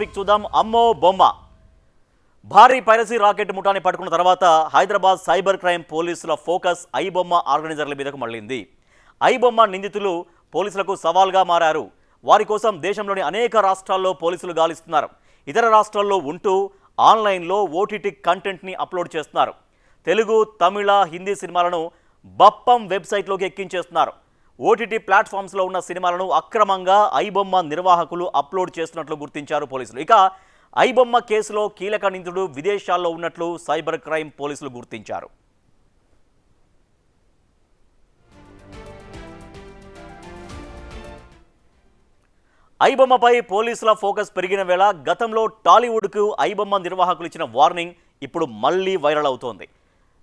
చూద్దాం. అమ్మో బొమ్మ భారీ పైరసీ రాకెట్ ముఠాని పట్టుకున్న తర్వాత హైదరాబాద్ సైబర్ క్రైమ్ పోలీసుల ఫోకస్ ఐబొమ్మ ఆర్గనైజర్ల మీదకు మళ్ళింది. ఐబొమ్మ నిందితులు పోలీసులకు సవాల్గా మారారు. వారి కోసం దేశంలోని అనేక రాష్ట్రాల్లో పోలీసులు గాలిస్తున్నారు. ఇతర రాష్ట్రాల్లో ఉంటూ ఆన్లైన్లో ఓటీటీ కంటెంట్ని అప్లోడ్ చేస్తున్నారు. తెలుగు, తమిళ, హిందీ సినిమాలను బప్పం వెబ్సైట్లోకి ఎక్కించేస్తున్నారు. ఓటీటీ ప్లాట్ఫామ్స్లో ఉన్న సినిమాలను అక్రమంగా ఐబొమ్మ నిర్వాహకులు అప్లోడ్ చేస్తున్నట్లు గుర్తించారు పోలీసులు. ఇక ఐబొమ్మ కేసులో కీలక నిందితుడు విదేశాల్లో ఉన్నట్లు సైబర్ క్రైమ్ పోలీసులు గుర్తించారు. ఐబొమ్మపై పోలీసుల ఫోకస్ పెరిగిన వేళ గతంలో టాలీవుడ్కు ఐబొమ్మ నిర్వాహకులు ఇచ్చిన వార్నింగ్ ఇప్పుడు మళ్ళీ వైరల్ అవుతోంది.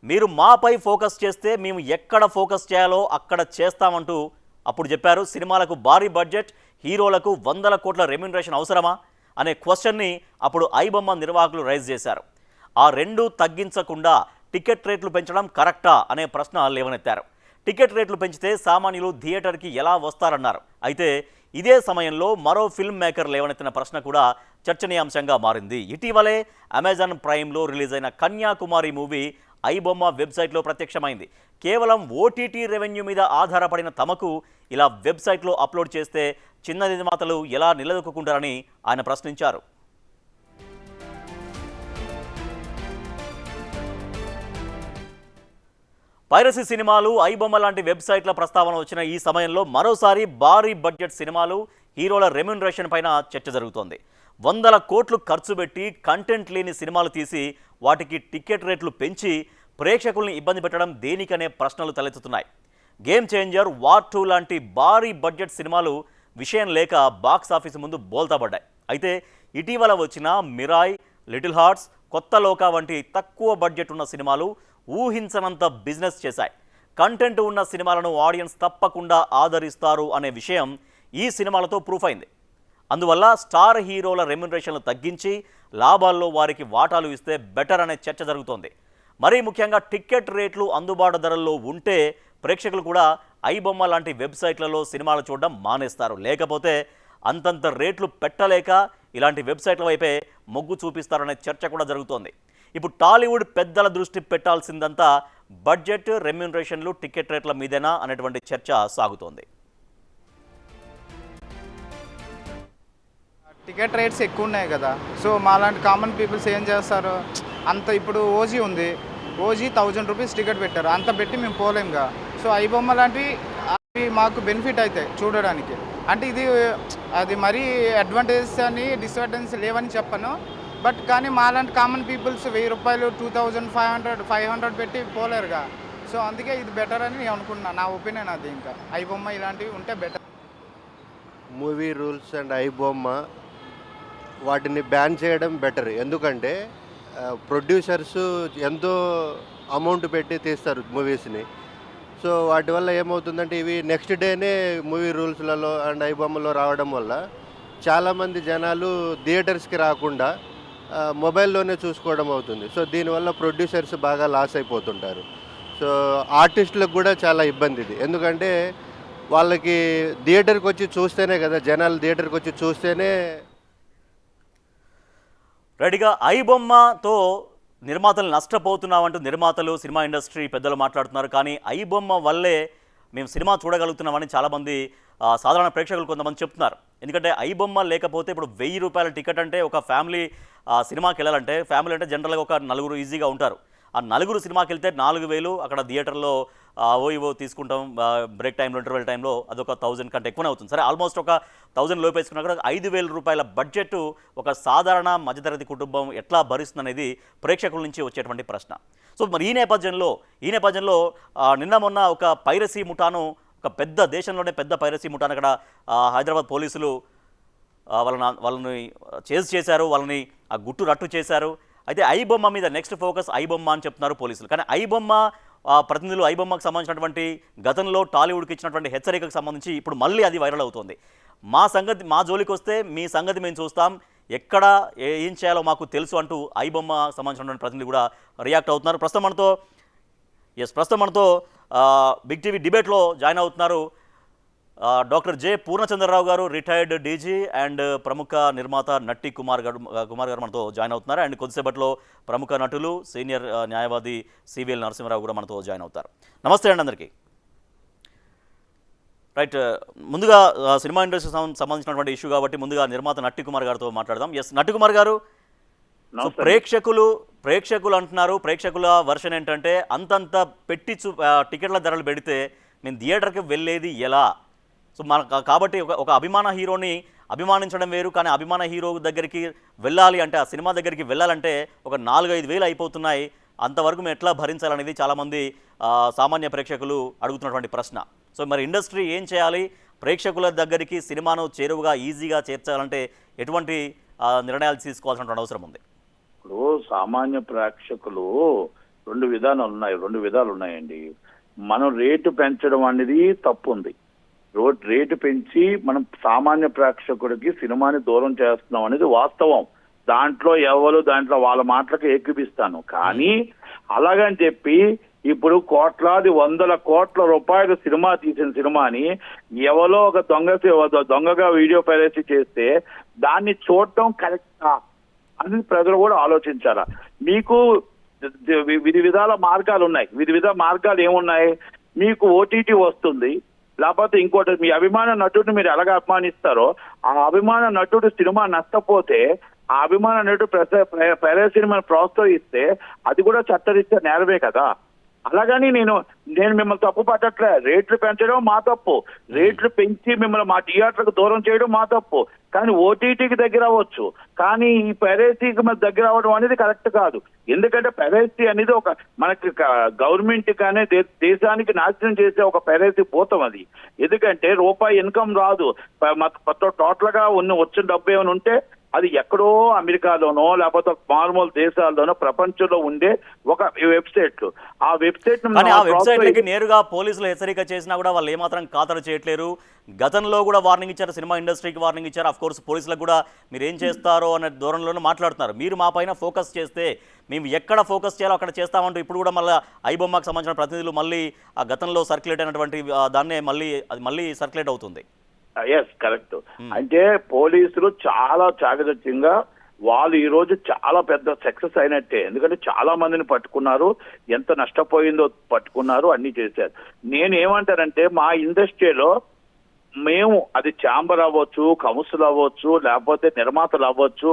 మీరు మాపై ఫోకస్ చేస్తే మేము ఎక్కడ ఫోకస్ చేయాలో అక్కడ చేస్తామంటూ అప్పుడు చెప్పారు. సినిమాలకు భారీ బడ్జెట్, హీరోలకు వందల కోట్ల రెమ్యునరేషన్ అవసరమా అనే క్వశ్చన్ని అప్పుడు ఐబొమ్మ నిర్వాహకులు రైజ్ చేశారు. ఆ రెండూ తగ్గించకుండా టికెట్ రేట్లు పెంచడం కరెక్టా అనే ప్రశ్న లేవనెత్తారు. టికెట్ రేట్లు పెంచితే సామాన్యులు థియేటర్కి ఎలా వస్తారన్నారు. అయితే ఇదే సమయంలో మరో ఫిల్మ్ మేకర్ లేవనెత్తిన ప్రశ్న కూడా చర్చనీయాంశంగా మారింది. ఇటీవలే అమెజాన్ ప్రైమ్లో రిలీజ్ అయిన కన్యాకుమారి మూవీ ఐబొమ్మ వెబ్సైట్లో ప్రత్యక్షమైంది. కేవలం ఓటీటీ రెవెన్యూ మీద ఆధారపడిన తమకు ఇలా వెబ్సైట్లో అప్లోడ్ చేస్తే చిన్న నిర్మాతలు ఎలా నిలదొక్కుంటారని ఆయన ప్రశ్నించారు. పైరసీ సినిమాలు, ఐబొమ్మ లాంటి వెబ్సైట్ల ప్రస్తావన వచ్చిన ఈ సమయంలో మరోసారి భారీ బడ్జెట్ సినిమాలు, హీరోల రెమ్యునరేషన్ పైన చర్చ జరుగుతోంది. వందల కోట్లు ఖర్చు పెట్టి కంటెంట్ లేని సినిమాలు తీసి వాటికి టికెట్ రేట్లు పెంచి ప్రేక్షకుల్ని ఇబ్బంది పెట్టడం దేనికనే ప్రశ్నలు తలెత్తుతున్నాయి. గేమ్ చేంజర్, వార్ 2 లాంటి భారీ బడ్జెట్ సినిమాలు విషయం లేక బాక్స్ ఆఫీసు ముందు బోల్తాపడ్డాయి. అయితే ఇటీవల వచ్చిన మిరాయ్, లిటిల్ హార్ట్స్, కొత్త లోక వంటి తక్కువ బడ్జెట్ ఉన్న సినిమాలు ఊహించనంత బిజినెస్ చేశాయి. కంటెంట్ ఉన్న సినిమాలను ఆడియన్స్ తప్పకుండా ఆదరిస్తారు అనే విషయం ఈ సినిమాలతో ప్రూఫ్ అయింది. అందువల్ల స్టార్ హీరోల రెమ్యునరేషన్లు తగ్గించి లాభాల్లో వారికి వాటాలు ఇస్తే బెటర్ అనే చర్చ జరుగుతోంది. మరీ ముఖ్యంగా టికెట్ రేట్లు అందుబాటు ధరల్లో ఉంటే ప్రేక్షకులు కూడా ఐబొమ్మ లాంటి వెబ్సైట్లలో సినిమాలు చూడడం మానేస్తారు. లేకపోతే అంతంత రేట్లు పెట్టలేక ఇలాంటి వెబ్సైట్ల వైపే మొగ్గు చూపిస్తారనే చర్చ కూడా జరుగుతోంది. ఇప్పుడు టాలీవుడ్ పెద్దల దృష్టి పెట్టాల్సిందంతా బడ్జెట్, రెమ్యునరేషన్లు, టికెట్ రేట్ల మీదేనా అనేటువంటి చర్చ సాగుతోంది. టికెట్ రేట్స్ ఎక్కువ ఉన్నాయి కదా, సో మాలాంటి కామన్ పీపుల్స్ ఏం చేస్తారు, అంత ఇప్పుడు ఓజీ ఉంది, ఓజీ 1000 రూపీస్ టికెట్ పెట్టారు, అంత పెట్టి మేము పోలేంగా. సో ఐబొమ్మ లాంటివి అవి మాకు బెనిఫిట్ అవుతాయి చూడడానికి. అంటే ఇది అది మరీ అడ్వాంటేజెస్ అని డిసడ్వాంటేజెస్ లేవని చెప్పను, బట్ కానీ మాలాంటి కామన్ పీపుల్స్ 1000 రూపాయలు 2500 పెట్టి పోలేరుగా. సో అందుకే ఇది బెటర్ అని నేను అనుకుంటున్నాను. నా ఒపీనియన్ అది. ఇంకా ఐబొమ్మ ఇలాంటివి ఉంటే better. Movie rules and iBomma వాటిని బ్యాన్ చేయడం బెటర్. ఎందుకంటే ప్రొడ్యూసర్స్ ఎంతో అమౌంట్ పెట్టి తీస్తారు మూవీస్ని. సో వాటి వల్ల ఏమవుతుందంటే ఇవి నెక్స్ట్ డేనే మూవీ రూల్స్లలో అండ్ ఐబొమ్మలో రావడం వల్ల చాలామంది జనాలు థియేటర్స్కి రాకుండా మొబైల్లోనే చూసుకోవడం అవుతుంది. సో దీనివల్ల ప్రొడ్యూసర్స్ బాగా లాస్ అయిపోతుంటారు. సో ఆర్టిస్టులకు కూడా చాలా ఇబ్బంది ఇది. ఎందుకంటే వాళ్ళకి థియేటర్కి వచ్చి చూస్తేనే కదా, జనాలు థియేటర్కి వచ్చి చూస్తేనే. రెడీగా ఐబొమ్మతో నిర్మాతలు నష్టపోతున్నామంటూ నిర్మాతలు, సినిమా ఇండస్ట్రీ పెద్దలు మాట్లాడుతున్నారు. కానీ ఐబొమ్మ వల్లే మేము సినిమా చూడగలుగుతున్నామని చాలామంది సాధారణ ప్రేక్షకులు కొంతమంది చెప్తున్నారు. ఎందుకంటే ఐబొమ్మ లేకపోతే ఇప్పుడు 1000 రూపాయల టికెట్ అంటే ఒక ఫ్యామిలీ సినిమాకి వెళ్ళాలంటే, ఫ్యామిలీ అంటే జనరల్గా ఒక 4 ఈజీగా ఉంటారు. ఆ 4 సినిమాకి వెళ్తే 4000 అక్కడ థియేటర్లో ఓ తీసుకుంటాం, బ్రేక్ టైంలో, ఇంటర్వెల్ టైంలో అదొక 1000 కంటే ఎక్కువనే అవుతుంది. సరే, ఆల్మోస్ట్ ఒక 1000 లోపు వేసుకున్నా కూడా 5000 రూపాయల బడ్జెట్ ఒక సాధారణ మధ్యతరగతి కుటుంబం ఎట్లా భరిస్తుంది అనేది ప్రేక్షకుల నుంచి వచ్చేటువంటి ప్రశ్న. సో మరి ఈ నేపథ్యంలో నిన్న మొన్న ఒక పైరసీ ముఠాను, ఒక పెద్ద దేశంలోనే పెద్ద పైరసీ ముఠాను అక్కడ హైదరాబాద్ పోలీసులు వాళ్ళని చేశారు, వాళ్ళని ఆ గుట్టు రట్టు చేశారు. అయితే ఐబొమ్మ మీద నెక్స్ట్ ఫోకస్ ఐబొమ్మ అని చెప్తున్నారు పోలీసులు. కానీ ఐబొమ్మ ప్రతినిధులు ఐబొమ్మకు సంబంధించినటువంటి గతంలో టాలీవుడ్కి ఇచ్చినటువంటి హెచ్చరికకు సంబంధించి ఇప్పుడు మళ్ళీ అది వైరల్ అవుతోంది. మా జోలికి వస్తే మీ సంగతి మేము చూస్తాం, ఎక్కడ ఏం చేయాలో మాకు తెలుసు అంటూ ఐబొమ్మ సంబంధించినటువంటి ప్రతినిధులు కూడా రియాక్ట్ అవుతున్నారు. ప్రస్తుతం మనతో బిగ్ టీవీ డిబేట్లో జాయిన్ అవుతున్నారు డాక్టర్ జె పూర్ణచంద్రరావు గారు రిటైర్డ్ డీజీ అండ్ ప్రముఖ నిర్మాత నట్టి కుమార్ గారు మనతో జాయిన్ అవుతున్నారు. అండ్ కొద్దిసేపట్లో ప్రముఖ నటులు సీనియర్ న్యాయవాది సివిఎల్ నరసింహరావు కూడా మనతో జాయిన్ అవుతారు. నమస్తే అండి అందరికీ. రైట్, ముందుగా సినిమా ఇండస్ట్రీకి సంబంధించినటువంటి ఇష్యూ కాబట్టి ముందుగా నిర్మాత నట్టి కుమార్ గారితో మాట్లాడదాం. ఎస్, నట్టి కుమార్ గారు, ప్రేక్షకులు అంటున్నారు, ప్రేక్షకుల వర్షన్ ఏంటంటే అంతంత పెట్టి టికెట్ల ధరలు పెడితే మేము థియేటర్కి వెళ్ళేది ఎలా? సో కాబట్టి ఒక అభిమాన హీరోని అభిమానించడం వేరు, కానీ అభిమాన హీరో దగ్గరికి వెళ్ళాలి అంటే, ఆ సినిమా దగ్గరికి వెళ్ళాలంటే ఒక 4-5 వేలు అయిపోతున్నాయి, అంతవరకు మేము ఎట్లా భరించాలనేది చాలామంది సామాన్య ప్రేక్షకులు అడుగుతున్నటువంటి ప్రశ్న. సో మరి ఇండస్ట్రీ ఏం చేయాలి? ప్రేక్షకుల దగ్గరికి సినిమాను చేరువుగా ఈజీగా చేర్చాలంటే ఎటువంటి నిర్ణయాలు తీసుకోవాల్సినటువంటి అవసరం ఉంది? ఇప్పుడు సామాన్య ప్రేక్షకులు రెండు విధాలు ఉన్నాయండి. మనం రేటు పెంచడం అనేది తప్పు ఉంది. రేటు పెంచి మనం సామాన్య ప్రేక్షకుడికి సినిమాని దూరం చేస్తున్నాం అనేది వాస్తవం. దాంట్లో వాళ్ళ మాటలకు ఏకీపిస్తాను. కానీ అలాగని చెప్పి ఇప్పుడు కోట్లాది 100 కోట్ల రూపాయలు సినిమా తీసిన సినిమాని ఎవరో ఒక దొంగగా వీడియో పైరసీ చేస్తే దాన్ని చూడటం కరెక్టా అని ప్రజలు కూడా ఆలోచించాలా. మీకు వివిధ మార్గాలు ఏమున్నాయి? మీకు ఓటీటీ వస్తుంది, లేకపోతే ఇంకోటి మీ అభిమాన నటుడిని మీరు ఎలాగ అభిమానిస్తారో ఆ అభిమాన నటుడు సినిమా నష్టపోతే ఆ అభిమాన నటుడు పైరసీ సినిమాని ప్రోత్సహిస్తే అది కూడా చట్టరీత్యా నేరమే కదా. అలాగని నేను మిమ్మల్ని తప్పు పట్టట్లే. రేట్లు పెంచడం మా తప్పు, రేట్లు పెంచి మిమ్మల్ని మా థియేటర్కు దూరం చేయడం మా తప్పు. కానీ ఓటీటీకి దగ్గర అవ్వచ్చు, కానీ ఈ పైరసీకి దగ్గర అవ్వడం అనేది కరెక్ట్ కాదు. ఎందుకంటే పైరసీ అనేది ఒక మనకి గవర్నమెంట్ కానీ దేశానికి నాశనం చేసే ఒక పైరసీ భూతం అది. ఎందుకంటే రూపాయి ఇన్కమ్ రాదు. టోటల్ గా వచ్చిన డబ్బు ఏమైనా ఉంటే అది ఎక్కడో అమెరికాలోనో లేకపోతే మారుమూల దేశాల్లోనో ప్రపంచంలో ఉండే ఒక వెబ్సైట్లు. ఆ వెబ్సైట్ నేరుగా పోలీసులు హెచ్చరిక చేసినా కూడా వాళ్ళు ఏమాత్రం ఖాతరు చేయట్లేరు. గతంలో కూడా వార్నింగ్ ఇచ్చారు, సినిమా ఇండస్ట్రీకి వార్నింగ్ ఇచ్చారు. అఫ్ కోర్స్ పోలీసులకు కూడా మీరు ఏం చేస్తారో అనే ధోరణిలోనే మాట్లాడుతున్నారు. మీరు మా పైన ఫోకస్ చేస్తే మేము ఎక్కడ ఫోకస్ చేయాలో అక్కడ చేస్తామంటూ ఇప్పుడు కూడా మళ్ళీ ఐబొమ్మకు సంబంధించిన ప్రతినిధులు మళ్ళీ ఆ గతంలో సర్క్యులేట్ అయినటువంటి దాన్నే మళ్ళీ సర్క్యులేట్ అవుతుంది. Yes, correct. అంటే పోలీసులు చాలా చాకచక్యంగా వాళ్ళు ఈ రోజు చాలా పెద్ద సక్సెస్ అయినట్టే. ఎందుకంటే చాలా మందిని పట్టుకున్నారు, ఎంత నష్టపోయిందో పట్టుకున్నారు, అన్ని చేశారు. నేనేమంటానంటే మా ఇండస్ట్రీలో మేము అది ఛాంబర్ అవ్వచ్చు, కౌన్సిల్ అవ్వచ్చు, లేకపోతే నిర్మాతలు అవ్వచ్చు,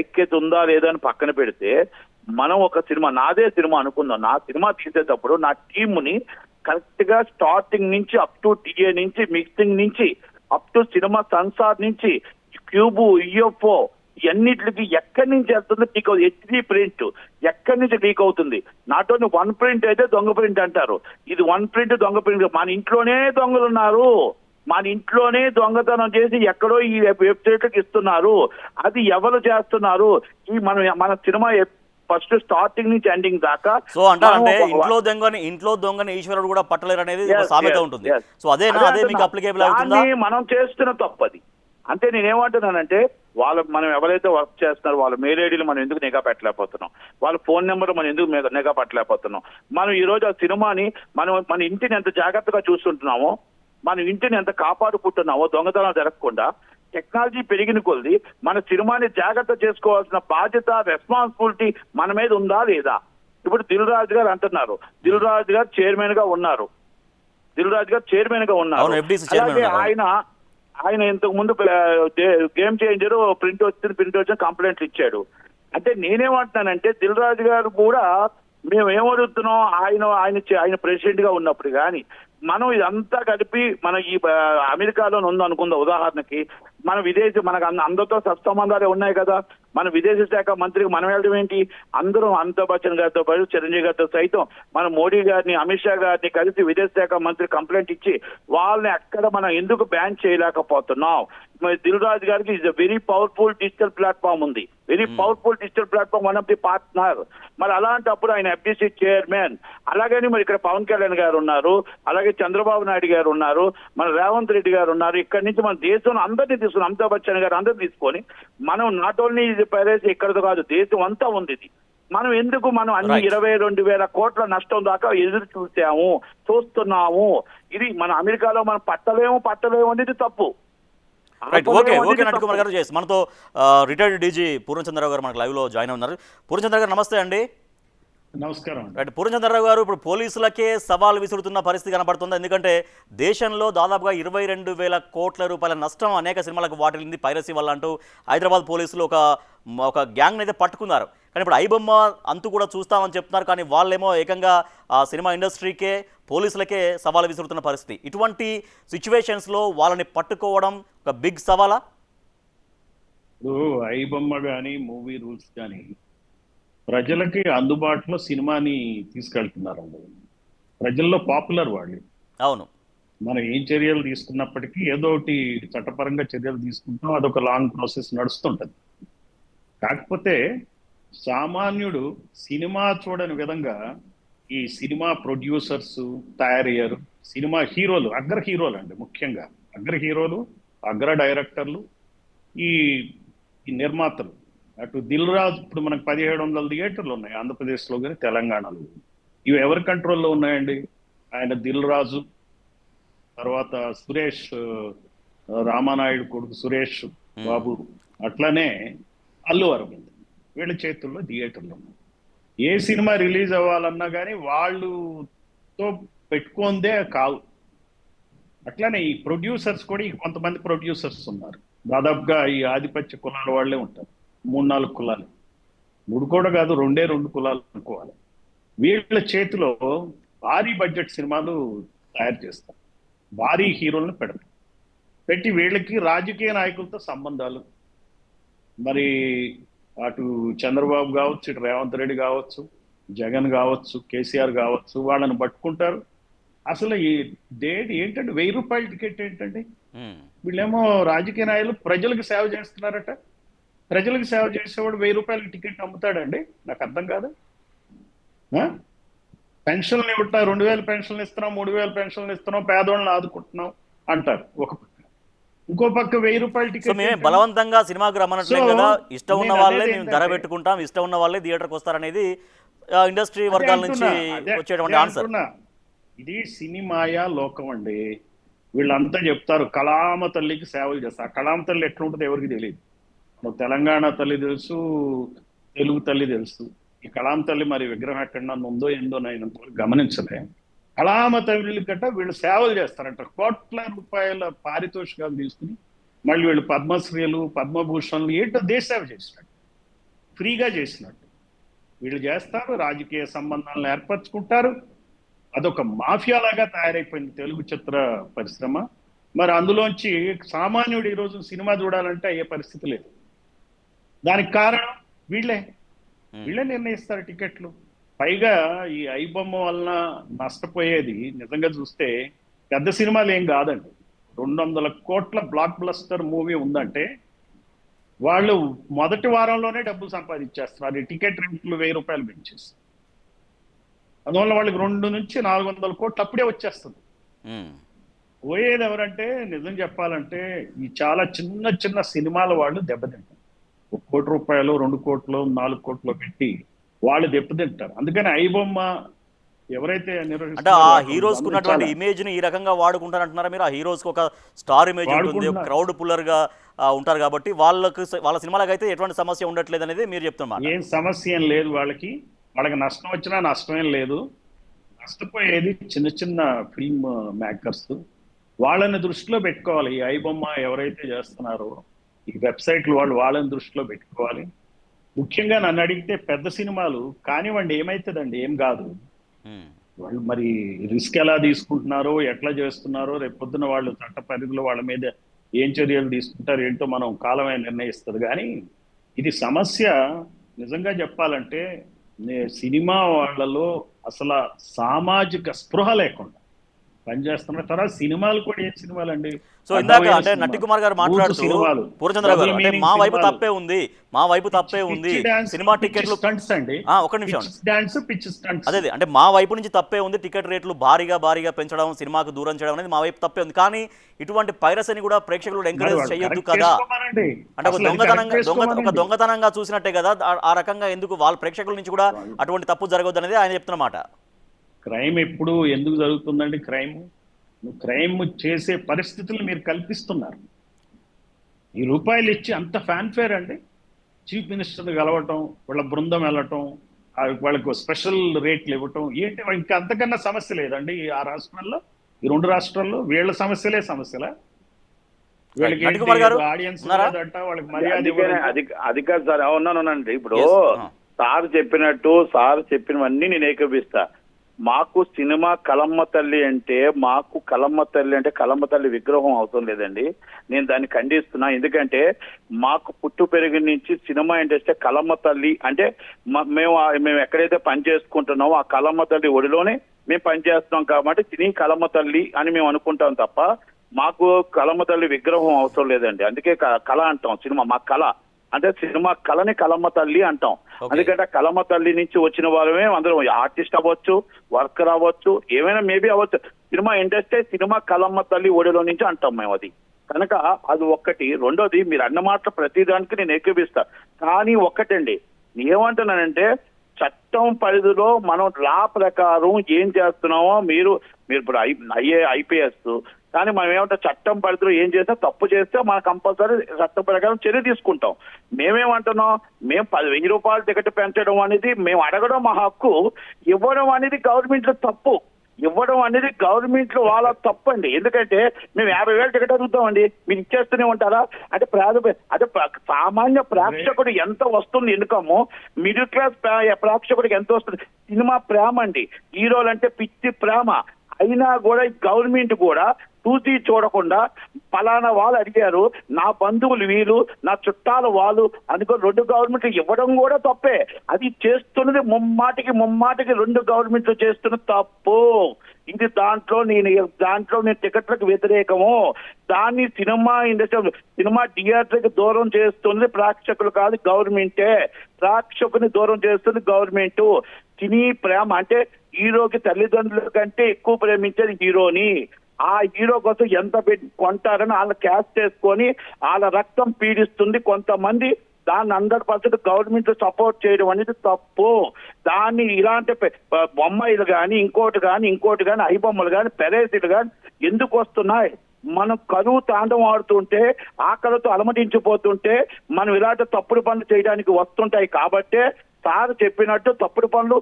ఐక్యత ఉందా లేదా అని పక్కన పెడితే మనం ఒక నాదే సినిమా అనుకుందాం. నా సినిమా తీసేటప్పుడు నా టీముని కరెక్ట్ గా స్టార్టింగ్ నుంచి అప్ టు టీఏ నుంచి మిక్సింగ్ నుంచి అప్ టు సినిమా సెన్సార్ నుంచి క్యూబు ఈఎఫ్ఓ ఇవన్నిటికి ఎక్కడి నుంచి వెళ్తుంది లీక్ అవుతుంది. హెచ్డి ప్రింట్ ఎక్కడి నుంచి లీక్ అవుతుంది. నాట్ ఓన్లీ 1 ప్రింట్ అయితే దొంగ ప్రింట్ అంటారు. ఇది 1 ప్రింట్ దొంగ ప్రింట్. మన ఇంట్లోనే దొంగలు ఉన్నారు, మన ఇంట్లోనే దొంగతనం చేసి ఎక్కడో ఈ వెబ్సైట్లకు ఇస్తున్నారు. అది ఎవరు చేస్తున్నారు? మన సినిమా ఫస్ట్ స్టార్టింగ్ నుంచి ఎండింగ్ దాకా. సో అంటారంటే ఇంట్లో దొంగని ఈశ్వరుడు కూడా పట్టలేరు అనేది సామెత ఉంటుంది. సో అదే మీకు అప్లికేబుల్ అవుతుందా? మనం చేస్తున్న తప్పది. అంటే నేనేమంటున్నానంటే మనం ఎవరైతే వర్క్ చేస్తున్నారో వాళ్ళ మెయిల్ ఐడీలు మనం ఎందుకు నిఘా పెట్టలేకపోతున్నాం, వాళ్ళ ఫోన్ నెంబర్ మనం ఎందుకు నిఘా పెట్టలేకపోతున్నాం. మనం ఈ రోజు ఆ సినిమాని మన ఇంటిని ఎంత జాగ్రత్తగా చూస్తుంటున్నామో, మన ఇంటిని ఎంత కాపాడుకుంటున్నామో దొంగతనం జరగకుండా. టెక్నాలజీ పెరిగిన కొద్ది మన సినిమాని జాగ్రత్త చేసుకోవాల్సిన బాధ్యత, రెస్పాన్సిబిలిటీ మన మీద ఉందా లేదా? ఇప్పుడు దిల్ రాజు గారు అంటున్నారు, దిల్ రాజు గారు చైర్మన్ గా ఉన్నారు. అలాగే ఆయన ఇంతకు ముందు గేమ్ చేంజర్ ప్రింట్ వచ్చిన కంప్లైంట్లు ఇచ్చాడు. అంటే నేనేమంటున్నానంటే దిల్ రాజు గారు కూడా మేము ఏమడుగుతున్నాం, ఆయన ప్రెసిడెంట్ గా ఉన్నప్పుడు కానీ మనం ఇదంతా కలిపి మన ఈ అమెరికాలో ఉందనుకుందాం ఉదాహరణకి, మనకు అందరితో సత్సంబంధాలే ఉన్నాయి కదా. మన విదేశీ శాఖ మంత్రికి మనం వెళ్ళడం ఏంటి? అందరూ అమితాబ్ బచ్చన్ గారితో పాటు చిరంజీవి గారితో సైతం మన మోడీ గారిని, అమిత్ షా గారిని కలిసి విదేశీ శాఖ మంత్రి కంప్లైంట్ ఇచ్చి వాళ్ళని అక్కడ మనం ఎందుకు బ్యాన్ చేయలేకపోతున్నాం? దిల్ రాజు గారికి is a very powerful digital platform ఉంది, వన్ ఆఫ్ ది పార్ట్నర్. మరి అలాంటప్పుడు ఆయన ఎఫ్డిసి చైర్మన్, అలాగని మరి ఇక్కడ పవన్ కళ్యాణ్ గారు ఉన్నారు, అలాగే చంద్రబాబు నాయుడు గారు ఉన్నారు, మన రేవంత్ రెడ్డి గారు ఉన్నారు. ఇక్కడి నుంచి మన దేశంలో అందరినీ తీసుకుని, అమితాబ్ బచ్చన్ గారు అందరినీ తీసుకొని మనం నాట్ ఓన్లీ ఇది పైరసీ ఇక్కడతో కాదు దేశం అంతా ఉంది ఇది. మనం ఎందుకు మనం అన్ని Right. 22,000 కోట్ల నష్టం దాకా ఎదురు చూస్తున్నాము. ఇది మన అమెరికాలో మనం పట్టలేము అనేది తప్పు. రైట్, ఓకే ఆపలేము ఓకే అనేది నటుకుమార్ తప్పు. గారు. చేసి మనతో రిటైర్డ్ డీజీ పూర్ణచంద్రరావు గారు మనకు లైవ్లో జాయిన్ ఉన్నారు. పూర్ణచంద్ర గారు నమస్తే అండి. నమస్కారం అండి. రైట్, పూర్ణచంద్రరావు గారు, ఇప్పుడు పోలీసులకే సవాల్ విసురుతున్న పరిస్థితి కనబడుతుంది. ఎందుకంటే దేశంలో దాదాపుగా 22,000 కోట్ల రూపాయల నష్టం అనేక సినిమాలకు వాటిల్లింది పైరసీ వల్ల అంటూ హైదరాబాద్ పోలీసులు ఒక గ్యాంగ్ అయితే పట్టుకున్నారు. కానీ ఇప్పుడు ఐబొమ్మ అంతు కూడా చూస్తామని చెప్తున్నారు. కానీ వాళ్ళేమో ఏకంగా ఆ సినిమా ఇండస్ట్రీకే పోలీసులకే సవాల్ విసురుతున్న పరిస్థితి. ఇటువంటి సిచ్యువేషన్స్లో వాళ్ళని పట్టుకోవడం ఒక బిగ్ సవాలా? ఇప్పుడు ఐబొమ్మ కానీ మూవీ రూల్స్ కానీ ప్రజలకి అందుబాటులో సినిమాని తీసుకెళ్తున్నారండి. ప్రజల్లో పాపులర్ వాళ్ళు. అవును. మనం ఏం చర్యలు తీసుకున్నప్పటికీ ఏదో ఒకటి చట్టపరంగా చర్యలు తీసుకుంటాం, అదొక లాంగ్ ప్రాసెస్ నడుస్తుంటది. కాకపోతే సామాన్యుడు సినిమా చూడని విధంగా ఈ సినిమా ప్రొడ్యూసర్స్ తయారయ్యారు. సినిమా హీరోలు, అగ్ర హీరోలు అండి, ముఖ్యంగా అగ్ర హీరోలు, అగ్ర డైరెక్టర్లు, ఈ నిర్మాతలు. అటు దిల్ రాజు, ఇప్పుడు మనకు 1700 థియేటర్లు ఉన్నాయి ఆంధ్రప్రదేశ్లో కానీ తెలంగాణలో. ఇవి ఎవరి కంట్రోల్లో ఉన్నాయండి? ఆయన దిల్ రాజు, తర్వాత సురేష్ రామానాయుడు కొడుకు సురేష్ బాబు, అట్లనే అల్లు అరవింద్, వీళ్ళ చేతుల్లో థియేటర్లు ఉన్నాయి. ఏ సినిమా రిలీజ్ అవ్వాలన్నా కానీ వాళ్ళుతో పెట్టుకుందే కావు. అట్లానే ఈ ప్రొడ్యూసర్స్ కూడా కొంతమంది ప్రొడ్యూసర్స్ ఉన్నారు. దాదాపుగా ఈ ఆధిపత్య కులాల వాళ్ళే ఉంటారు. 3-4 కులాలు, 3 కూడా కాదు, 2 కులాలు అనుకోవాలి. వీళ్ళ చేతిలో భారీ బడ్జెట్ సినిమాలు తయారు చేస్తారు, భారీ హీరోలను పెట్టి వీళ్ళకి రాజకీయ నాయకులతో సంబంధాలు. మరి అటు చంద్రబాబు కావచ్చు, ఇటు రేవంత్ రెడ్డి కావచ్చు, జగన్ కావచ్చు, కేసీఆర్ కావచ్చు, వాళ్ళని పట్టుకుంటారు. అసలు ఈ డేట్ ఏంటంటే 1000 రూపాయల టికెట్ ఏంటండి? వీళ్ళేమో రాజకీయ నాయకులు ప్రజలకు సేవ చేస్తున్నారట. ప్రజలకు సేవ చేసేవాడు 1000 రూపాయలకి టికెట్ అమ్ముతాడండి? నాకు అర్థం కాదు. పెన్షన్లు ఇవ్వటం, 2000 పెన్షన్లు ఇస్తున్నాం, 3000 పెన్షన్లు ఇస్తున్నాం, పేదవాళ్ళని ఆదుకుంటున్నాం అంటారు ఒక పక్క. ఇంకో పక్క 1000 రూపాయల టికెట్ మేము బలవంతంగా సినిమాకు రమ్మనట్లేదు కదా, ఇష్టం ఉన్న వాళ్ళే మేము ధర పెట్టుకుంటాం, ఇష్టం ఉన్న వాళ్ళే థియేటర్కి వస్తారనేది ఇండస్ట్రీ వర్గాల నుంచి వచ్చేటువంటి ఆన్సర్. ఇది సినిమాయా లోకం అండి. వీళ్ళంతా చెప్తారు కళామ తల్లికి సేవలు చేస్తారు. కళామ తల్లి ఎట్లుంటుందో ఎవరికి తెలియదు. తెలంగాణ తల్లి తెలుసు, తెలుగు తల్లి తెలుసు. ఈ కళామ తల్లి మరి విగ్రహం ఎక్కడన్నా ఉందో ఏందో నేను గమనించలే. కళామ తల్లి గట్ట వీళ్ళు సేవలు చేస్తారంట. కోట్ల రూపాయల పారితోషికాలు తీసుకుని మళ్ళీ వీళ్ళు పద్మశ్రీలు, పద్మభూషణలు ఏంటో దేశ సేవ చేసినట్టు, ఫ్రీగా చేసినట్టు వీళ్ళు చేస్తారు. రాజకీయ సంబంధాలను ఏర్పరచుకుంటారు. అదొక మాఫియా లాగా తయారైపోయింది తెలుగు చిత్ర పరిశ్రమ. మరి అందులోంచి సామాన్యుడు ఈరోజు సినిమా చూడాలంటే అయ్యే పరిస్థితి లేదు. దానికి కారణం వీళ్ళే నిర్ణయిస్తారు టికెట్లు. పైగా ఈ ఐబొమ్మ వలన నష్టపోయేది నిజంగా చూస్తే పెద్ద సినిమాలు ఏం కాదండి. 200 కోట్ల బ్లాక్ బస్టర్ మూవీ ఉందంటే వాళ్ళు మొదటి వారంలోనే డబ్బులు సంపాదించేస్తున్నారు. ఈ టికెట్ రెంట్లు 1000 రూపాయలు పెంచేసి. అందువల్ల వాళ్ళకి 200 నుంచి 400 కోట్లు అప్పుడే వచ్చేస్తుంది. పోయేది ఎవరంటే నిజం చెప్పాలంటే ఈ చాలా చిన్న చిన్న సినిమాల వాళ్ళు దెబ్బతింటారు. 1 కోటి రూపాయలు, 2 కోట్లు, 4 కోట్లు పెట్టి వాళ్ళు దెబ్బతింటారు. అందుకని ఐబొమ్మ ఎవరైతే అంటే ఆ హీరోస్ ఉన్నటువంటి ఇమేజ్ ని ఈ రకంగా వాడుకుంటారంటున్నారా మీరు? ఆ హీరోస్ ఒక స్టార్ ఇమేజ్ ఉంటుంది, క్రౌడ్ పుల్లర్ గా ఉంటారు కాబట్టి వాళ్ళ సినిమాలకు అయితే ఎటువంటి సమస్య ఉండట్లేదు అనేది మీరు చెప్తున్నారు. ఏం సమస్య ఏం లేదు. వాళ్ళకి నష్టం వచ్చినా నష్టమేం లేదు. నష్టపోయేది చిన్న చిన్న ఫిల్మ్ మేకర్స్. వాళ్ళని దృష్టిలో పెట్టుకోవాలి. ఈ ఐబొమ్మ ఎవరైతే చేస్తున్నారో ఈ వెబ్సైట్లు వాళ్ళని దృష్టిలో పెట్టుకోవాలి. ముఖ్యంగా నన్ను అడిగితే పెద్ద సినిమాలు కానివ్వండి, ఏమవుతుందండి, ఏం కాదు. వాళ్ళు మరి రిస్క్ ఎలా తీసుకుంటున్నారో, ఎట్లా చేస్తున్నారో, రేపు పొద్దున వాళ్ళు చట్ట పరిధిలో వాళ్ళ మీద ఏం చర్యలు తీసుకుంటారు ఏంటో మనం కాలమే నిర్ణయిస్తుంది. కానీ ఇది సమస్య నిజంగా చెప్పాలంటే సినిమా వాళ్ళలో అసలు సామాజిక స్పృహ లేకుండా పనిచేస్తున్నారు. తర్వాత సినిమాలు కూడా ఏం సినిమాలు అండి, సో ఇందాక అంటే నట్టి కుమార్ గారు మాట్లాడుతూ సినిమాలు, పూర్ణచంద్రరావు గారు అంటే మా వైపు తప్పే ఉంది, మా వైపు తప్పే ఉంది, సినిమా టికెట్లు స్టంట్స్ అండి, ఒక నిమిషం డాన్స్ పిచ్ స్టంట్స్. అదే అంటే మా వైపు నుంచి తప్పే ఉంది, టికెట్ రేట్లు భారీగా పెంచడం, సినిమాకు దూరం చేయడం అనేది మా వైపు తప్పే ఉంది. కానీ ఇటువంటి పైరసీని కూడా ప్రేక్షకులు ఎంకరేజ్ చేయొద్దు కదా, అంటే ఒక దొంగతనంగా చూసినట్టే కదా, ఆ రకంగా ఎందుకు వాళ్ళ ప్రేక్షకుల నుంచి కూడా అటువంటి తప్పు జరగదు అనేది ఆయన చెప్తున్నమాట. క్రైమ్ ఎప్పుడు ఎందుకు జరుగుతుందండి? క్రైమ్ చేసే పరిస్థితులు మీరు కల్పిస్తున్నారు. ఈ రూపాయలు ఇచ్చి అంత ఫ్యాన్ఫేర్ అండి, చీఫ్ మినిస్టర్ కలవటం, వాళ్ళ బృందం వెళ్ళటం, వాళ్ళకు స్పెషల్ రేట్లు ఇవ్వటం, ఏంటి ఇంకా అంతకన్నా సమస్య లేదండి ఆ రాష్ట్రాల్లో, ఈ రెండు రాష్ట్రాల్లో వీళ్ళ సమస్యలా? వీళ్ళకి ఆడియన్స్ వాళ్ళకి మర్యాద అది కాదు సార్. అవునానండి, ఇప్పుడు సార్ చెప్పినవన్నీ నేను ఏకీపిస్తా. మాకు సినిమా కలమ్మ తల్లి అంటే కలమ్మ తల్లి విగ్రహం అవసరం లేదండి. నేను దాన్ని ఖండిస్తున్నా. ఎందుకంటే మాకు పుట్టు పెరిగి నుంచి సినిమా ఇండస్ట్రీ కలమ్మ తల్లి అంటే మేము ఎక్కడైతే పని చేసుకుంటున్నామో ఆ కలమ్మ తల్లి ఒడిలోనే మేము పనిచేస్తున్నాం కాబట్టి సినీ కలమ్మ తల్లి అని మేము అనుకుంటాం తప్ప మాకు కలమ్మ తల్లి విగ్రహం అవసరం లేదండి. అందుకే కళ అంటాం. సినిమా మా కళ అంటే సినిమా కళని కలమ్మ తల్లి అంటాం. ఎందుకంటే కలమ్మ తల్లి నుంచి వచ్చిన వాళ్ళమే అందరం, ఆర్టిస్ట్ అవ్వచ్చు, వర్కర్ అవ్వచ్చు, ఏమైనా మేబీ అవ్వచ్చు. సినిమా ఇండస్ట్రీ సినిమా కలమ్మ తల్లి ఒడిలో నుంచి అంటాం మేము. అది కనుక అది ఒక్కటి. రెండోది, మీరు అన్న మాటలు ప్రతిదానికి నేను ఏకీపిస్తా. కానీ ఒక్కటండి, ఏమంటున్నానంటే చట్టం పరిధిలో మనం లా ప్రకారం ఏం చేస్తున్నామో మీరు ఇప్పుడు ఐపీఎస్, కానీ మనం ఏమంటాం, చట్టం పరిధిలో ఏం చేస్తే తప్పు చేస్తే మనం కంపల్సరీ చట్టం ప్రకారం చర్య తీసుకుంటాం. మేమేమంటున్నాం, మేము 10,000 రూపాయలు టికెట్ పెంచడం అనేది మేము అడగడం మా హక్కు, ఇవ్వడం అనేది గవర్నమెంట్ లో తప్పు. ఇవ్వడం అనేది గవర్నమెంట్ లో వాళ్ళ తప్పు అండి. ఎందుకంటే మేము 50,000 టికెట్ అడుగుతామండి, మీరు ఇచ్చేస్తూనే ఉంటారా? అంటే సామాన్య ప్రేక్షకుడు ఎంత వస్తుంది ఇన్కమ్, మిడిల్ క్లాస్ ప్రేక్షకుడికి ఎంత వస్తుంది? సినిమా ప్రేమ అండి, హీరోలంటే పిచ్చి ప్రేమ. అయినా కూడా గవర్నమెంట్ కూడా చూసి చూడకుండా పలానా వాళ్ళు అడిగారు, నా బంధువులు వీళ్ళు, నా చుట్టాలు వాళ్ళు అనుకో, రెండు గవర్నమెంట్లు ఇవ్వడం కూడా తప్పే. అది చేస్తున్నది ముమ్మాటికి రెండు గవర్నమెంట్లు చేస్తున్న తప్పు. ఇది దాంట్లో నేను టికెట్లకు వ్యతిరేకము. దాన్ని సినిమా ఇండస్ట్రీ, సినిమా థియేటర్కి దూరం చేస్తున్నది ప్రేక్షకులు కాదు, గవర్నమెంటే. ప్రేక్షకుని దూరం చేస్తుంది గవర్నమెంట్. సినీ ప్రేమ అంటే హీరోకి తల్లిదండ్రుల కంటే ఎక్కువ ప్రేమించేది హీరోని. ఆ హీరో కోసం ఎంత పెట్టి కొంటారని వాళ్ళ క్యాష్ చేసుకొని వాళ్ళ రక్తం పీడిస్తుంది కొంతమంది. దాన్ని 100% గవర్నమెంట్ సపోర్ట్ చేయడం అనేది తప్పు. దాన్ని ఇలాంటి బొమ్మాయిలు కానీ ఇంకోటి కానీ ఐబొమ్మలు కానీ పెరేసీలు కానీ ఎందుకు వస్తున్నాయి? మనం కరువు తాండవం ఆడుతుంటే, ఆకలితో అలమటించిపోతుంటే మనం ఇలాంటి తప్పుడు పనులు చేయడానికి వస్తుంటాయి. కాబట్టే సార్ చెప్పినట్టు తప్పుడు పనులు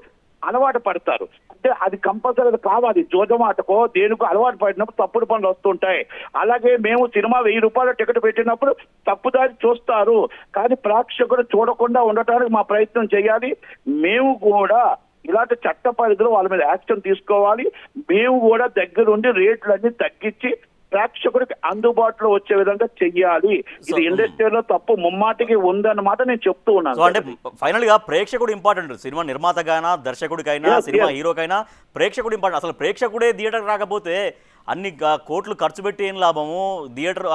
అలవాటు పడతారు. అంటే అది కంపల్సరీ కావాలి. జోజమాటకో దేనికో అలవాటు పడినప్పుడు తప్పుడు పనులు వస్తుంటాయి. అలాగే మేము సినిమా 1000 రూపాయల టికెట్ పెట్టినప్పుడు తప్పుదారి చూస్తారు, కానీ ప్రేక్షకుడు చూడకుండా ఉండటానికి మా ప్రయత్నం చేయాలి. మేము కూడా ఇలాంటి చట్ట పరిధిలో వాళ్ళ మీద యాక్షన్ తీసుకోవాలి. మేము కూడా దగ్గరుండి రేట్లన్నీ తగ్గించి ప్రేక్షకుడికి అందుబాటులో వచ్చే విధంగా చెయ్యాలి. ఇది ఇండస్ట్రీలో తప్పు ముమ్మాటికి ఉందన్నమాట నేను చెప్తూ ఉన్నాను. అంటే ఫైనల్ గా ప్రేక్షకుడు ఇంపార్టెంట్. సినిమా నిర్మాతకైనా, దర్శకుడికైనా, సినిమా హీరోకైనా ప్రేక్షకుడు ఇంపార్టెంట్. అసలు ప్రేక్షకుడే థియేటర్ రాకపోతే అన్ని కోట్లు ఖర్చు పెట్టి ఏం లాభము? థియేటర్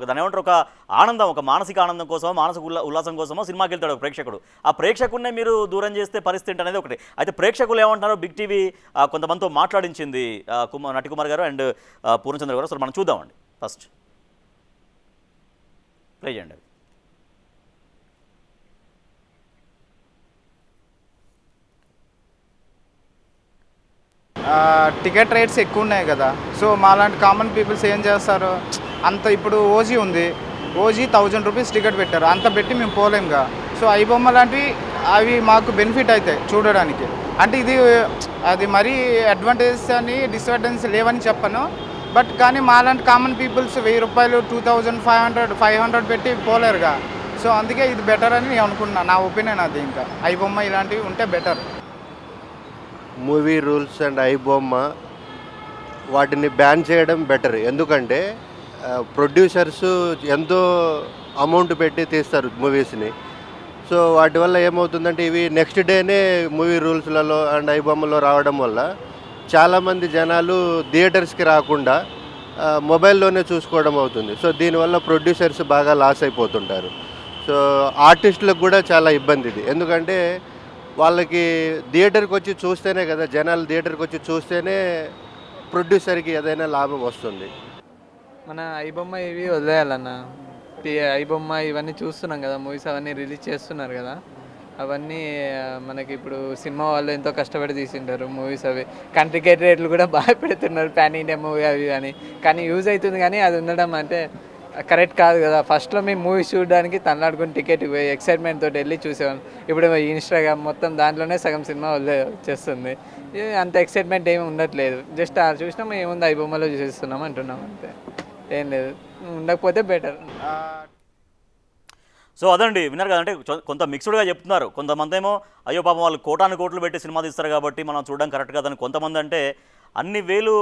దాని ఏమంటారు, ఒక ఆనందం, ఒక మానసిక ఆనందం కోసమో, మానసిక ఉల్లాసం కోసమో సినిమాకి వెళ్తాడు ఒక ప్రేక్షకుడు. ఆ ప్రేక్షకుడినే మీరు దూరం చేస్తే పరిస్థితి అనేది ఒకటి. అయితే ప్రేక్షకులు ఏమంటున్నారో బిగ్ టీవీ కొంతమందితో మాట్లాడించింది నటి కుమార్ గారు అండ్ పూర్ణచంద్ర గారు. అసలు మనం చూద్దామండి. ఫస్ట్ ప్లే చేయండి. టికెట్ రేట్స్ ఎక్కువ ఉన్నాయి కదా, సో మాలాంటి కామన్ పీపుల్స్ ఏం చేస్తారు, అంత ఇప్పుడు ఓజీ ఉంది, ఓజీ 1000 రూపీస్ టికెట్ పెట్టారు, అంత పెట్టి మేము పోలేంగా. సో ఐబొమ్మ లాంటివి అవి మాకు బెనిఫిట్ అవుతాయి చూడడానికి. అంటే అది మరీ అడ్వాంటేజెస్ అని డిసడ్వాంటేజెస్ లేవని చెప్పను, బట్ కానీ మాలాంటి కామన్ పీపుల్స్ 1000 రూపాయలు 2500 పెట్టి పోలేరుగా. సో అందుకే ఇది బెటర్ అని నేను అనుకుంటున్నాను. నా ఒపీనియన్ అది. ఇంకా ఐబొమ్మ ఇలాంటివి ఉంటే better. Movie rules and iBomma వాటిని బ్యాన్ చేయడం బెటర్. ఎందుకంటే ప్రొడ్యూసర్స్ ఎంతో అమౌంట్ పెట్టి తీస్తారు మూవీస్ని. సో వాటి వల్ల ఏమవుతుందంటే ఇవి నెక్స్ట్ డేనే మూవీ రూల్స్లలో అండ్ ఐబొమ్మలో రావడం వల్ల చాలామంది జనాలు థియేటర్స్కి రాకుండా మొబైల్లోనే చూసుకోవడం అవుతుంది. సో దీనివల్ల ప్రొడ్యూసర్స్ బాగా లాస్ అయిపోతుంటారు. సో ఆర్టిస్టులకు కూడా చాలా ఇబ్బంది ఇది. ఎందుకంటే వాళ్ళకి థియేటర్కి వచ్చి చూస్తేనే కదా, జనాలు థియేటర్కి వచ్చి చూస్తేనే ప్రొడ్యూసర్కి ఏదైనా లాభం వస్తుంది. మన ఐబొమ్మ ఇవి వదిలేయాలన్న. ఐబొమ్మ ఇవన్నీ చూస్తున్నాం కదా, మూవీస్ అవన్నీ రిలీజ్ చేస్తున్నారు కదా, అవన్నీ మనకి ఇప్పుడు సినిమా వాళ్ళు ఎంతో కష్టపడి తీసింటారు మూవీస్. అవి కంట్రికేట్ రేట్లు కూడా బాగా పెడుతున్నారు, పాన్ ఇండియా మూవీ అవి అని. కానీ యూజ్ అవుతుంది, కానీ అది ఉండడం అంటే కరెక్ట్ కాదు కదా. ఫస్ట్లో మేము మూవీస్ చూడడానికి తనలాడుకుని టికెట్ ఎక్సైట్మెంట్ తోటి వెళ్ళి చూసేవాళ్ళం. ఇప్పుడు ఇన్స్టాగ్రామ్ మొత్తం దాంట్లోనే సగం సినిమా వచ్చేస్తుంది. అంత ఎక్సైట్మెంట్ ఏమి ఉండట్లేదు. జస్ట్ చూసినాం ఏముంది ఐబొమ్మలో చూసేస్తున్నాం అంటున్నాం అంతే, ఏం లేదు. ఉండకపోతే బెటర్. సో అదండి, విన్నారు కదంటే కొంత మిక్స్డ్గా చెప్తున్నారు. కొంతమంది ఏమో అయ్యో పాపం వాళ్ళు కోటాను కోట్లు పెట్టి సినిమా తీస్తారు కాబట్టి మనం చూడడం కరెక్ట్ కాదని, కొంతమంది అంటే అన్ని వేలు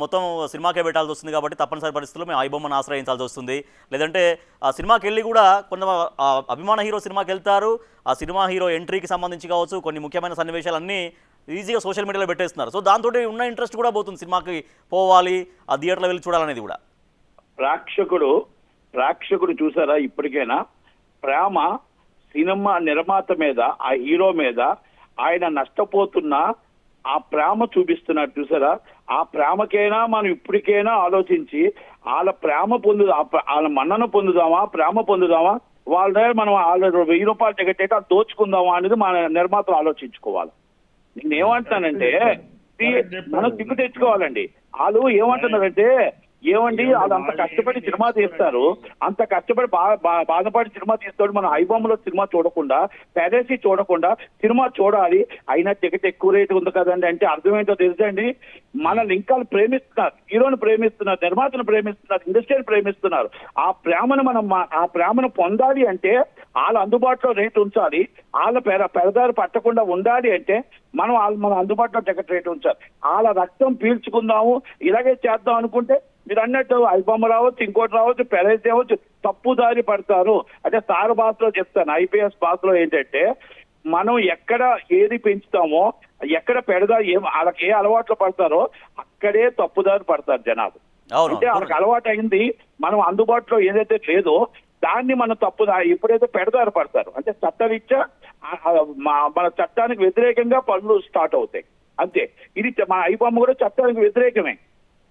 మొత్తం సినిమాకే పెట్టాల్సి వస్తుంది కాబట్టి తప్పనిసరి పరిస్థితుల్లో మేము ఐబొమ్మను ఆశ్రయించాల్సి వస్తుంది. లేదంటే ఆ సినిమాకి వెళ్ళి కూడా కొంత అభిమాన హీరో సినిమాకి వెళ్తారు, ఆ సినిమా హీరో ఎంట్రీకి సంబంధించి కావచ్చు కొన్ని ముఖ్యమైన సన్నివేశాలన్నీ ఈజీగా సోషల్ మీడియాలో పెట్టేస్తున్నారు. సో దాంతో ఉన్న ఇంట్రెస్ట్ కూడా పోతుంది సినిమాకి పోవాలి, ఆ థియేటర్లో వెళ్ళి చూడాలనేది కూడా. ప్రేక్షకుడు చూసారా ఇప్పటికైనా ప్రేమ సినిమా నిర్మాత మీద, ఆ హీరో మీద ఆయన నష్టపోతున్నా ఆ ప్రేమ చూపిస్తున్నారు చూసారా. ఆ ప్రేమకైనా మనం ఇప్పటికైనా ఆలోచించి వాళ్ళ ప్రేమ వాళ్ళ మన్నన పొందుదామా, ప్రేమ పొందుదామా, వాళ్ళ దగ్గర మనం వాళ్ళ 1000 రూపాయలు టికెట్ అయితే అది దోచుకుందామా అనేది మన నిర్మాతలు ఆలోచించుకోవాలి. నేను ఏమంటానంటే మనం సిగ్గు తెచ్చుకోవాలండి. వాళ్ళు ఏమంటున్నారంటే ఏమండి వాళ్ళు అంత కష్టపడి సినిమా తీస్తారు, అంత కష్టపడి బాధపడి సినిమా తీస్తాడు, మనం ఐబొమ్మలో సినిమా చూడకుండా పెరేసి చూడకుండా సినిమా చూడాలి, అయినా టికెట్ ఎక్కువ రేటు ఉంది కదండి అంటే అర్థం ఏంటో తెలుసండి. మన లింకాలు ప్రేమిస్తున్నారు, హీరోని ప్రేమిస్తున్నారు, నిర్మాతను ప్రేమిస్తున్నారు, ఇండస్ట్రీని ప్రేమిస్తున్నారు. ఆ ప్రేమను పొందాలి అంటే వాళ్ళ అందుబాటులో రేటు ఉంచాలి, వాళ్ళ పెరదారి పట్టకుండా ఉండాలి అంటే మనం అందుబాటులో టికెట్ రేటు ఉంచాలి. వాళ్ళ రక్తం పీల్చుకుందాము ఇలాగే చేద్దాం అనుకుంటే మీరు అన్నట్టు ఐబొమ్మ రావచ్చు, ఇంకోటి రావచ్చు, పెరేజ్ రావచ్చు, తప్పుదారి పడతారు. అంటే సార్ భాషలో చెప్తాను, ఐపీఎస్ భాషలో ఏంటంటే మనం ఎక్కడ ఏది పెంచుతామో, ఎక్కడ వాళ్ళకి ఏ అలవాట్లు పడతారో అక్కడే తప్పుదారి పడతారు జనాలు. అంటే వాళ్ళకి అలవాటు అయింది, మనం అందుబాటులో ఏదైతే లేదో దాన్ని మనం ఎప్పుడైతే పెడదారి పడతారు అంటే చట్టరీత్యా మన చట్టానికి వ్యతిరేకంగా పనులు స్టార్ట్ అవుతాయి అంతే. ఇది మన ఐబొమ్మ కూడా చట్టానికి వ్యతిరేకమే.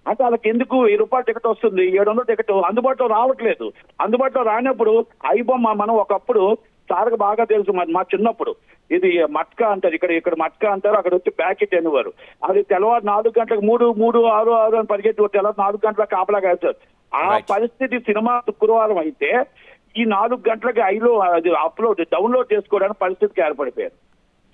అంటే వాళ్ళకి ఎందుకు 1000 రూపాయల టికెట్ వస్తుంది, 700 టికెట్ అందుబాటులో రావట్లేదు. అందుబాటులో రానప్పుడు ఐబొమ్మ మనం ఒకప్పుడు సార్కి బాగా తెలుసు, మా చిన్నప్పుడు ఇది మట్కా అంటారు, ఇక్కడ మట్కా అంటారు, అక్కడ వచ్చి ప్యాకెట్ అనేవారు. అది తెల్లవారు 4 గంటలకు 3 అని పరిగెత్తి తెల్లవారు 4 గంటలకు కాపలా కాస్తారు. ఆ పరిస్థితి సినిమా శుక్రవారం అయితే ఈ 4 గంటలకి అది డౌన్లోడ్ చేసుకోవడానికి పరిస్థితికి ఏర్పడిపోయారు.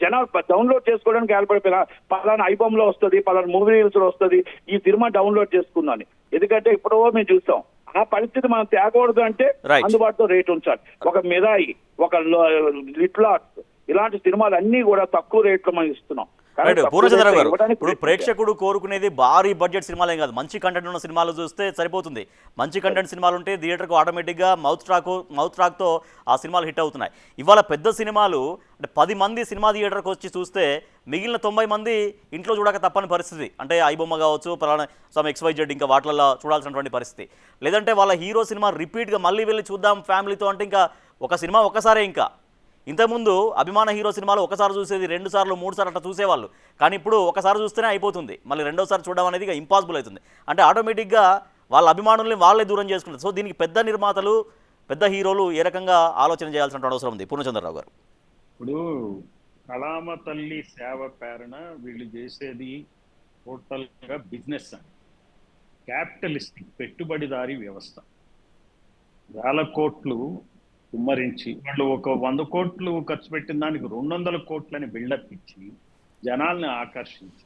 జనాలు డౌన్లోడ్ చేసుకోవడానికి ఏర్పడిపోయినా పలానా ఐబొమ్లో వస్తుంది, పలానా మూవీ రీల్స్ లో వస్తుంది, ఈ సినిమా డౌన్లోడ్ చేసుకుందాని. ఎందుకంటే ఇప్పుడో మేము చూస్తాం. ఆ పరిస్థితి మనం తేకూడదు అంటే అందుబాటులో రేటు ఉంచాలి. ఒక మిరాయి, ఒక లిట్లాట్స్ ఇలాంటి సినిమాలు అన్ని కూడా తక్కువ రేట్లో మనం ఇస్తున్నాం. పూర్ణచంద్రరావు గారు, ఇప్పుడు ప్రేక్షకుడు కోరుకునేది భారీ బడ్జెట్ సినిమాలేం కాదు, మంచి కంటెంట్ ఉన్న సినిమాలు చూస్తే సరిపోతుంది. మంచి కంటెంట్ సినిమాలు ఉంటే థియేటర్కు ఆటోమేటిక్గా మౌత్ ట్రాక్తో ఆ సినిమాలు హిట్ అవుతున్నాయి. ఇవాళ పెద్ద సినిమాలు అంటే 10 మంది సినిమా థియేటర్కి వచ్చి చూస్తే మిగిలిన 90 మంది ఇంట్లో చూడక తప్పని పరిస్థితి. అంటే ఐబొమ్మ కావచ్చు, పలానా సమ్ XYZ ఇంకా వాటిల్లో చూడాల్సినటువంటి పరిస్థితి. లేదంటే వాళ్ళ హీరో సినిమా రిపీట్గా మళ్ళీ వెళ్ళి చూద్దాం ఫ్యామిలీతో అంటే ఇంకా ఒక సినిమా ఒక్కసారే. ఇంకా ఇంతకుముందు అభిమాన హీరో సినిమాలు ఒకసారి చూసేది 2 సార్లు 3 సార్లు అట్లా చూసేవాళ్ళు. కానీ ఇప్పుడు ఒకసారి చూస్తేనే అయిపోతుంది, మళ్ళీ రెండోసారి చూడడం అనేది ఇక ఇంపాసిబుల్ అవుతుంది. అంటే ఆటోమేటిక్గా వాళ్ళ అభిమానుల్ని వాళ్ళే దూరం చేసుకుంటారు. సో దీనికి పెద్ద నిర్మాతలు, పెద్ద హీరోలు ఏ రకంగా ఆలోచన చేయాల్సిన అవసరం ఉంది పూర్ణచంద్రరావు గారు? ఇప్పుడు కళామ తల్లి సేవ పేరున వీళ్ళు చేసేది టోటల్గా బిజినెస్ అని, క్యాపిటలిస్టిక్ పెట్టుబడిదారీ వ్యవస్థ. వేల కోట్లు కుమ్మరించి వాళ్ళు ఒక 100 కోట్లు ఖర్చు పెట్టిన దానికి 200 కోట్లని బిల్డప్ ఇచ్చి జనాల్ని ఆకర్షించి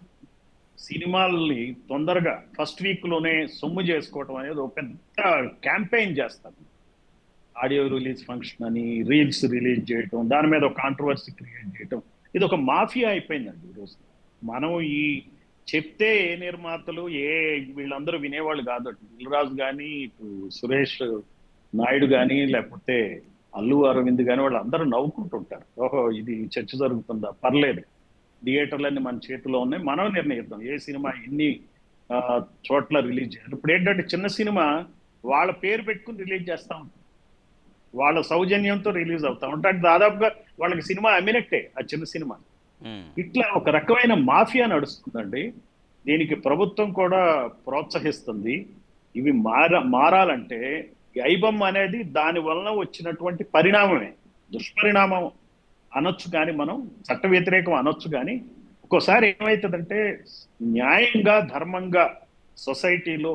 సినిమాల్ని తొందరగా ఫస్ట్ వీక్లోనే సొమ్ము చేసుకోవటం అనేది ఒక పెద్ద క్యాంపెయిన్ చేస్తారు. ఆడియో రిలీజ్ ఫంక్షన్ అని రీల్స్ రిలీజ్ చేయటం, దాని మీద ఒక కాంట్రవర్సీ క్రియేట్ చేయటం, ఇది ఒక మాఫియా అయిపోయిందండి ఈరోజు. మనం ఈ చెప్తే ఏ నిర్మాతలు వీళ్ళందరూ వినేవాళ్ళు కాదు. దిల్రాజు కానీ, ఇటు సురేష్ నాయుడు కానీ, లేకపోతే అల్లు అరవింద్ కానీ వాళ్ళందరూ నవ్వుకుంటుంటారు. ఓహో ఇది చర్చ జరుగుతుందా, పర్లేదు. థియేటర్లన్నీ మన చేతిలో ఉన్నాయి, మనం నిర్ణయిద్దాం ఏ సినిమా ఎన్ని చోట్ల రిలీజ్ చేయాలి. ఇప్పుడు ఏంటంటే చిన్న సినిమా వాళ్ళ పేరు పెట్టుకుని రిలీజ్ చేస్తా ఉంటాం, వాళ్ళ సౌజన్యంతో రిలీజ్ అవుతా ఉంటారు. దాదాపుగా వాళ్ళకి సినిమా అమ్మినట్టే ఆ చిన్న సినిమా. ఇట్లా ఒక రకమైన మాఫియా నడుస్తుందండి. దీనికి ప్రభుత్వం కూడా ప్రోత్సహిస్తుంది. ఇవి మారాలంటే ఐబొమ్మ అనేది దాని వలన వచ్చినటువంటి పరిణామమే, దుష్పరిణామం అనొచ్చు కానీ, మనం చట్ట వ్యతిరేకం అనొచ్చు కానీ, ఒక్కోసారి ఏమవుతుందంటే న్యాయంగా ధర్మంగా సొసైటీలో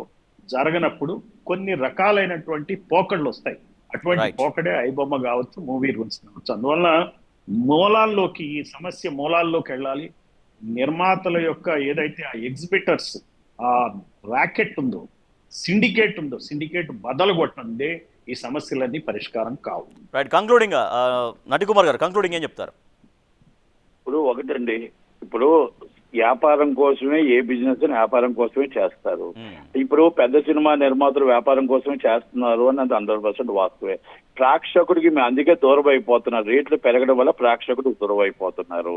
జరగనప్పుడు కొన్ని రకాలైనటువంటి పోకళ్ళు వస్తాయి. అటువంటి పోకడే ఐబొమ్మ కావచ్చు, మూవీ రూల్స్ కావచ్చు. అందువల్ల మూలాల్లోకి, ఈ సమస్య మూలాల్లోకి వెళ్ళాలి. నిర్మాతల యొక్క ఏదైతే ఆ ఎగ్జిబిటర్స్ ఆ ర్యాకెట్ ఉందో, సిండికేట్ బదలు కొట్టండి ఈ సమస్యలన్నీ పరిష్కారం కావు. రైట్, కంక్లూడింగ్ నటికుమార్ గారు కంక్లూడింగ్ ఏం చెప్తారు? ఇప్పుడు ఒకటండి, ఇప్పుడు వ్యాపారం కోసమే ఏ బిజినెస్ వ్యాపారం కోసమే చేస్తారు. ఇప్పుడు పెద్ద సినిమా నిర్మాతలు వ్యాపారం కోసమే చేస్తున్నారు అని అది 100% వాస్తవే. ప్రేక్షకుడికి మేము అందుకే దూరం అయిపోతున్నారు, రేట్లు పెరగడం వల్ల ప్రేక్షకుడికి దూరం అయిపోతున్నారు.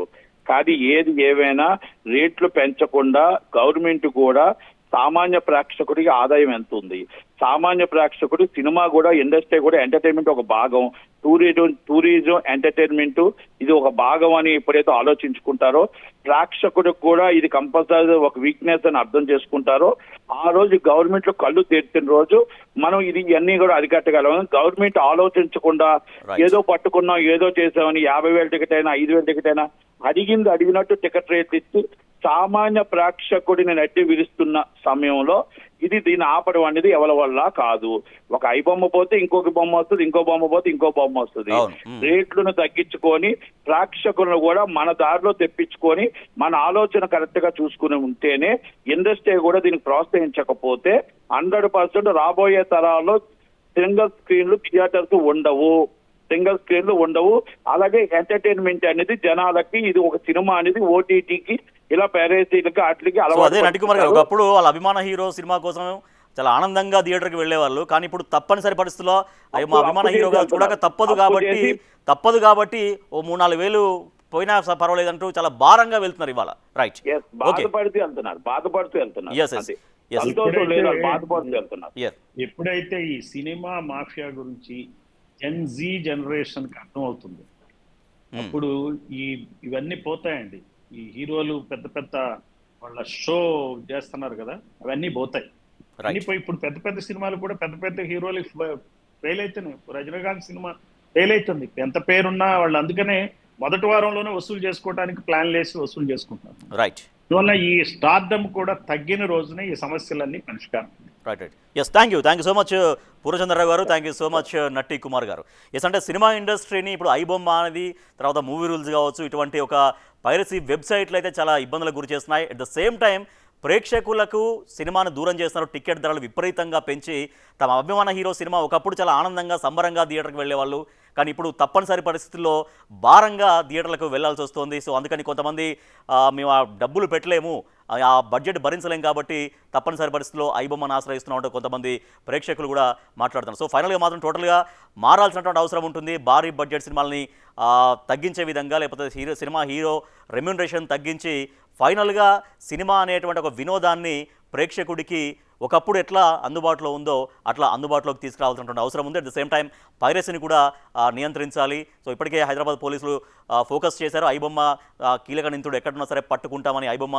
కానీ ఏది ఏవైనా రేట్లు పెంచకుండా గవర్నమెంట్ కూడా సామాన్య ప్రేక్షకుడికి ఆదాయం ఎంత ఉంది, సామాన్య ప్రేక్షకుడు సినిమా కూడా, ఇండస్ట్రీ కూడా, ఎంటర్టైన్మెంట్ ఒక భాగం, టూరిజం ఎంటర్టైన్మెంట్ ఇది ఒక భాగం అని ఎప్పుడైతే ఆలోచించుకుంటారో, ప్రేక్షకుడికి కూడా ఇది కంపల్సరీ ఒక వీక్నెస్ అని అర్థం చేసుకుంటారో, ఆ రోజు గవర్నమెంట్ లో కళ్ళు తెరిచిన రోజు మనం ఇది ఇవన్నీ కూడా అరికట్టగలం. గవర్నమెంట్ ఆలోచించకుండా ఏదో పట్టుకున్నాం, ఏదో చేసామని 50,000 టికెట్ అయినా 5,000 టికెట్ అయినా అడిగినట్టు టికెట్ రేట్లు ఇచ్చి సామాన్య ప్రేక్షకుడిని నెట్టి విరుస్తున్న సమయంలో ఇది దీన్ని ఆపడం అనేది ఎవరి వల్ల కాదు. ఒక ఐబొమ్మ పోతే ఇంకొక బొమ్మ వస్తుంది, ఇంకో బొమ్మ పోతే ఇంకో బొమ్మ వస్తుంది. రేట్లను తగ్గించుకొని ప్రేక్షకులను కూడా మన దారిలో తెప్పించుకొని మన ఆలోచన కరెక్ట్ గా చూసుకుని ఉంటేనే, ఇండస్ట్రీ కూడా దీనికి ప్రోత్సహించకపోతే 100% రాబోయే తరాల్లో సింగిల్ స్క్రీన్లు థియేటర్స్ ఉండవు. అలాగే ఎంటర్టైన్మెంట్ అనేది జనాలకి, ఇది ఒక సినిమా అనేది ఓటీటీకి ఇలా పేరేసీలకి వాటికి అదే నటికుమార్ గారు, ఒకప్పుడు వాళ్ళ అభిమాన హీరో సినిమా కోసం చాలా ఆనందంగా థియేటర్కి వెళ్ళేవాళ్ళు. కానీ ఇప్పుడు తప్పనిసరి పరిస్థితుల్లో మా అభిమాన హీరోగా చూడక తప్పదు కాబట్టి ఓ 3-4 వేలు పోయినా పర్వాలేదంటూ చాలా భారంగా వెళ్తున్నారు ఇవాళ. రైట్, బాధపడుతూ వెళ్తున్నారు. ఎప్పుడైతే ఈ సినిమా మాఫియా గురించి జెన్జీ జనరేషన్ కి అర్థం అవుతుంది, అప్పుడు ఇవన్నీ పోతాయండి. ఈ హీరోలు పెద్ద వాళ్ళ షో చేస్తున్నారు కదా, అవన్నీ పోతాయి. అన్ని పోయి ఇప్పుడు పెద్ద సినిమాలు కూడా పెద్ద హీరోలు ఫెయిల్ అవుతున్నాయి. రజనీకాంత్ సినిమా ఫెయిల్ అవుతుంది, ఎంత పేరున్నా వాళ్ళు అందుకనే మొదటి వారంలోనే వసూలు చేసుకోవడానికి ప్లాన్లు వేసి వసూలు చేసుకుంటున్నారు. రైట్, అందువల్ల ఈ స్టార్డమ్ కూడా తగ్గిన రోజునే ఈ సమస్యలన్నీ పరిష్కారం. Right. Yes, thank you so much Purnachandrarao garu, thank you so much Natti Kumar garu. Yes, అంటే సినిమా ఇండస్ట్రీని ఇప్పుడు ఐబొమ్మ అనేది, తర్వాత మూవీ రూల్స్ కావచ్చు, ఇటువంటి ఒక పైరసీ వెబ్సైట్లు అయితే చాలా ఇబ్బందులకు గురి చేస్తున్నాయి. అట్ ద సేమ్ టైం ప్రేక్షకులకు సినిమాను దూరం చేస్తున్నారు. టికెట్ ధరలు విపరీతంగా పెంచి తమ అభిమాన హీరో సినిమా ఒకప్పుడు చాలా ఆనందంగా సంబరంగా థియేటర్కి వెళ్ళేవాళ్ళు, కానీ ఇప్పుడు తప్పనిసరి పరిస్థితుల్లో భారంగా థియేటర్లకు వెళ్లాల్సి వస్తుంది. సో అందుకని కొంతమంది మేము ఆ డబ్బులు పెట్టలేము, ఆ బడ్జెట్ భరించలేం కాబట్టి తప్పనిసరి పరిస్థితుల్లో ఐబొమ్మను ఆశ్రయిస్తున్నాం అంటూ కొంతమంది ప్రేక్షకులు కూడా మాట్లాడుతున్నారు. సో ఫైనల్గా మాత్రం టోటల్గా మారాల్సినటువంటి అవసరం ఉంటుంది. భారీ బడ్జెట్ సినిమాలని తగ్గించే విధంగా, లేకపోతే సినిమా హీరో రెమ్యూనరేషన్ తగ్గించి ఫైనల్గా సినిమా అనేటువంటి ఒక వినోదాన్ని ప్రేక్షకుడికి ఒకప్పుడు ఎట్లా అందుబాటులో ఉందో అట్లా అందుబాటులోకి తీసుకురావాల్సినటువంటి అవసరం ఉంది. అట్ ద సేమ్ టైం పైరసీని కూడా నియంత్రించాలి. సో ఇప్పటికే హైదరాబాద్ పోలీసులు ఫోకస్ చేశారు. ఐబొమ్మ కీలక నిందితుడు ఎక్కడున్నా సరే పట్టుకుంటామని ఐబొమ్మ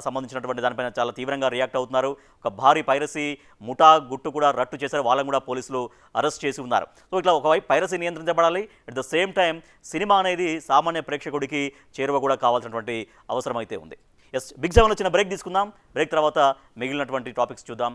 సంబంధించినటువంటి దానిపైన చాలా తీవ్రంగా రియాక్ట్ అవుతున్నారు. ఒక భారీ పైరసీ ముఠా గుట్టు కూడా రట్టు చేశారు, వాళ్ళని కూడా పోలీసులు అరెస్ట్ చేసి ఉన్నారు. సో ఇట్లా ఒకవైపు పైరసీ నియంత్రించబడాలి, at the same time cinema అనేది సామాన్య ప్రేక్షకుడికి చేరువ కూడా కావాల్సినటువంటి అవసరం అయితే ఉంది. ఎస్, బిగ్ సెవెన్లో చిన్న బ్రేక్ తీసుకుందాం. బ్రేక్ తర్వాత మిగిలినటువంటి టాపిక్స్ చూద్దాం.